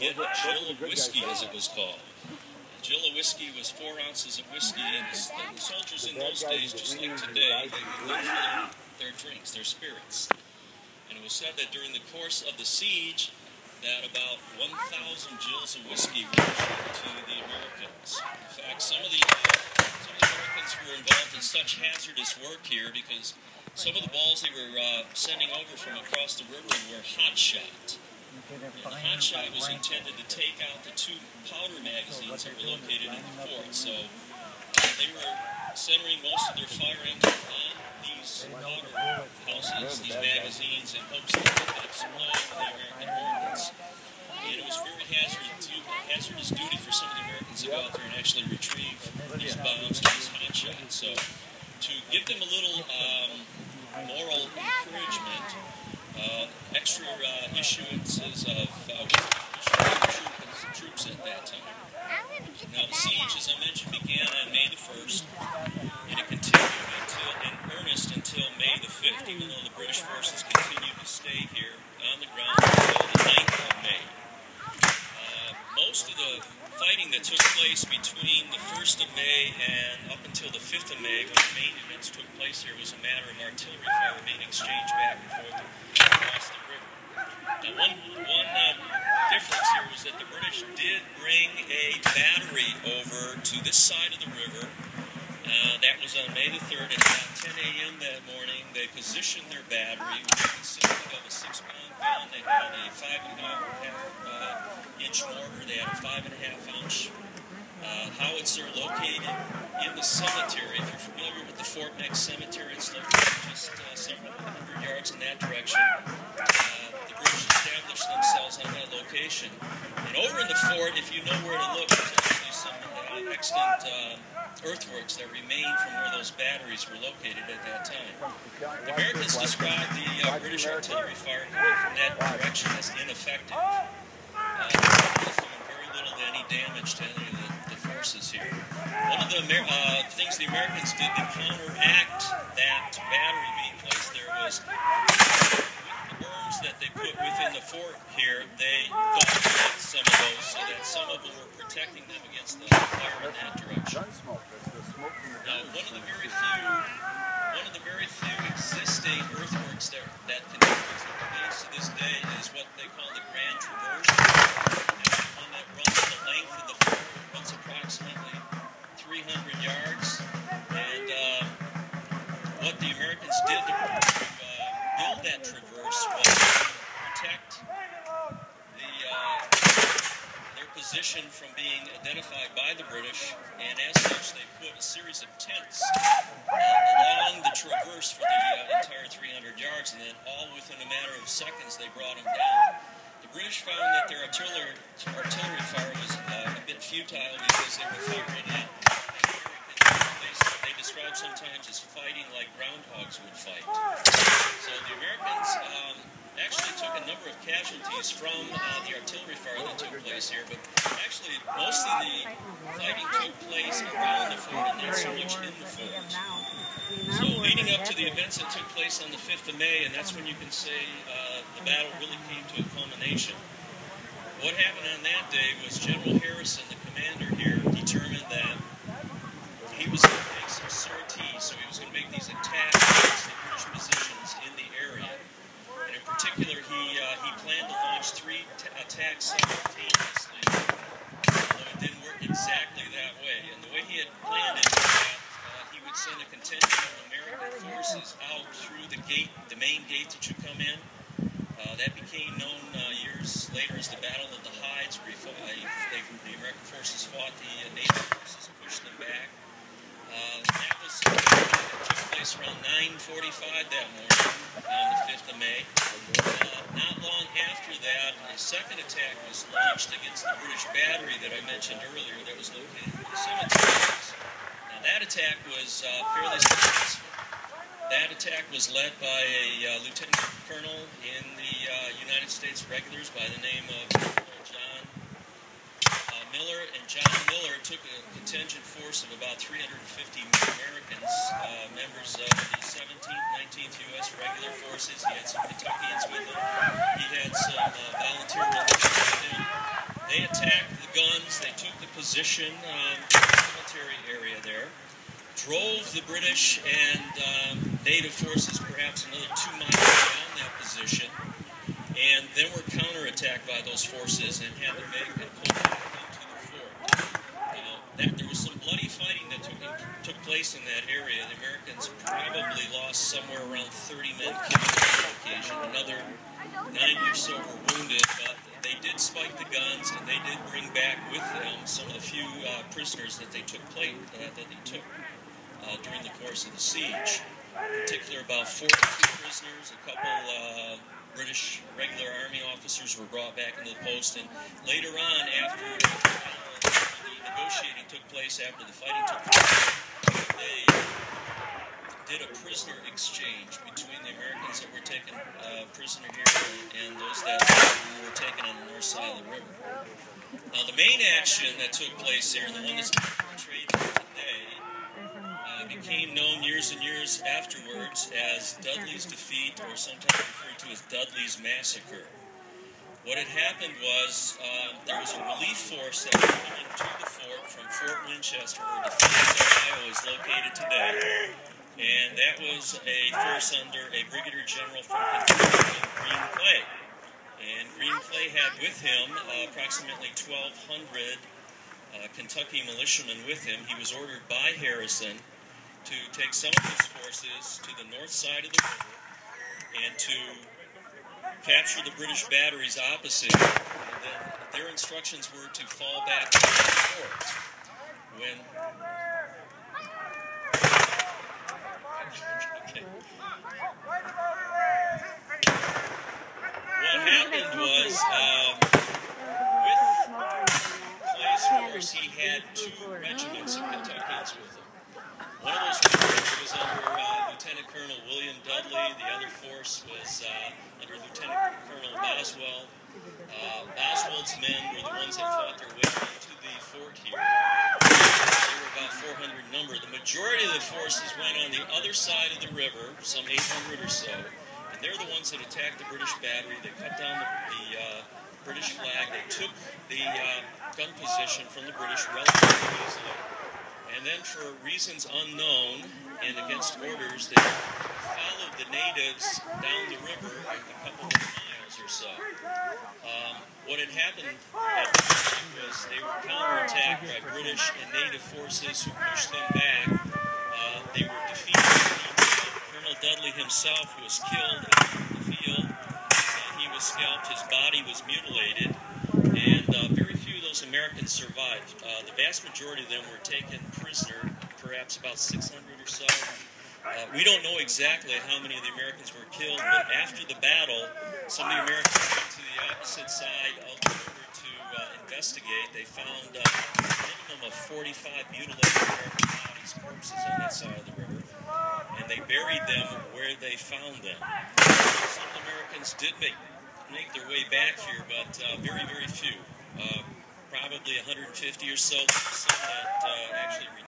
get a gill of whiskey, as it was called. A gill of whiskey was 4 ounces of whiskey, and the soldiers in those days, just like today, they would live for their drinks, their spirits. And it was said that during the course of the siege, that about 1,000 gills of whiskey were shipped to the Americans. In fact, some of the Americans were involved in such hazardous work here because some of the balls they were sending over from across the river were hot shot. And the hot shot was intended to take out the 2 powder magazines that were located in the fort. So they were centering most of their firing on these powder houses, these magazines, in hopes that they could explode the American ordnance. And it was very hazardous duty for some of the Americans to go out there and actually retrieve these bombs and these hot shots. So to give them a little moral encouragement, extra issuances of troops at that time. Now the siege, as I mentioned, began on May the 1st, and it continued in earnest until May the 5th, even though the British forces continued to stay here on the ground until the 9th of May. Most of the fighting that took place between the 1st of May and up until the 5th of May, when the main events took place here, was a matter of artillery fire being exchanged back and forth across the river. Now, one difference here was that the British did bring a battery over to this side of the river. That was on May the 3rd, and about 10 a.m. that morning, they positioned their battery, which consisted of a 6-pound gun. They had a 5.5-inch mortar. They had a 5.5-ounce howitzer located in the cemetery. If you're familiar with the Fort Meigs cemetery, it's located just several hundred yards in that direction. The British established themselves on that location. And over in the fort, if you know where to look, there's actually some extant earthworks that remain from where those batteries were located at that time. The Americans described the British artillery fire coming from that direction as ineffective. It was doing very little to any damage to any of the forces here. One of the things the Americans did to counteract that battery being placed there was, with the berms that they put within the fort here, they dug some of those so that some of them were protecting them against the fire in that direction. Now, one of the very few existing earthworks that continues to this day is what they call the Grand Traverse. It's one that runs the length of the fort, runs approximately 300 yards. And what the Americans did to build that traverse was to protect their position from being identified by the British, and as such they put a series of tents along the traverse for the entire 300 yards, and then all within a matter of seconds they brought them down. The British found that their artillery fire was a bit futile because they were firing at they described sometimes as fighting like groundhogs would fight. So the Americans actually took a number of casualties from the artillery fire that took place here, but actually most of the fighting took place around the fort and not so much in the fort. So leading up to the events that took place on the 5th of May, and that's when you can say the battle really came to a culmination. What happened on that day was General Harrison, the commander here, determined that he was going to make some sorties, so he was going to make these attacks against the British positions in the area. And in particular, he planned to launch 3 attacks simultaneously, although it didn't work exactly that way. And the way he had planned it was that he would send a contingent of American forces out through the gate, the main gate that you come in. That became known years later as the Battle of the Hides, where the American forces fought the Naval forces, pushed them back. That took place around 9:45 that morning on the 5th of May. Not long after that, a second attack was launched against the British battery that I mentioned earlier that was located in the cemeteries. Now that attack was fairly successful. That attack was led by a lieutenant colonel in the United States Regulars by the name of John Miller, and John Miller took a contingent force of about 350 Americans, members of the 17th, 19th U.S. Regular Forces. He had some Kentuckians with him. He had some volunteer militias with him. they attacked the guns, they took the position in the military area there, drove the British and native forces perhaps another 2 miles down that position, and then were counterattacked by those forces and had to make a pull back into the fort. There was some bloody fighting that took place in that area. The Americans probably lost somewhere around 30 men killed on that occasion. Another 90 or so were wounded, but they did spike the guns and they did bring back with them some of the few prisoners that they took during the course of the siege. In particular, about 42 prisoners, a couple British regular army officers were brought back into the post, and later on, after the negotiating took place, after the fighting took place, they did a prisoner exchange between the Americans that were taken prisoner here and those that were taken on the north side of the river. Now, the main action that took place there, and the one that's been portrayed today, became known years and years afterwards as Dudley's Defeat, or sometimes referred to as Dudley's Massacre. What had happened was there was a relief force that was coming to the fort from Fort Winchester, where the Fort Ohio is located today, and that was a force under a brigadier general from Kentucky, Green Clay. And Green Clay had with him approximately 1,200 Kentucky militiamen with him. He was ordered by Harrison to take some of his forces to the north side of the river and to capture the British batteries opposite, and then their instructions were to fall back to the fort. What happened was, with Clay's force, he had 2 regiments of Kentuckians with him. One of those regiments was under Lieutenant Colonel William Dudley. The other force was under Lieutenant Colonel Boswell. Boswell's men were the ones that fought their way into the fort here. They were about 400 in number. The majority of the forces went on the other side of the river, some 800 or so, and they're the ones that attacked the British battery. They cut down the British flag. They took the gun position from the British relatively easily. And then, for reasons unknown and against orders, they followed the natives down the river a couple of miles or so. What had happened at the time was they were counterattacked by British and native forces who pushed them back. They were defeated. Colonel Dudley himself was killed in the field. He was scalped. His body was mutilated. And very few of those Americans survived. The vast majority of them were taken prisoner, perhaps about 600 or so. We don't know exactly how many of the Americans were killed, but after the battle, some of the Americans went to the opposite side of the river to investigate. They found a minimum of 45 mutilated American bodies, corpses on that side of the river, and they buried them where they found them. Some Americans did make their way back here, but very, very few. Probably 150 or so. Some that actually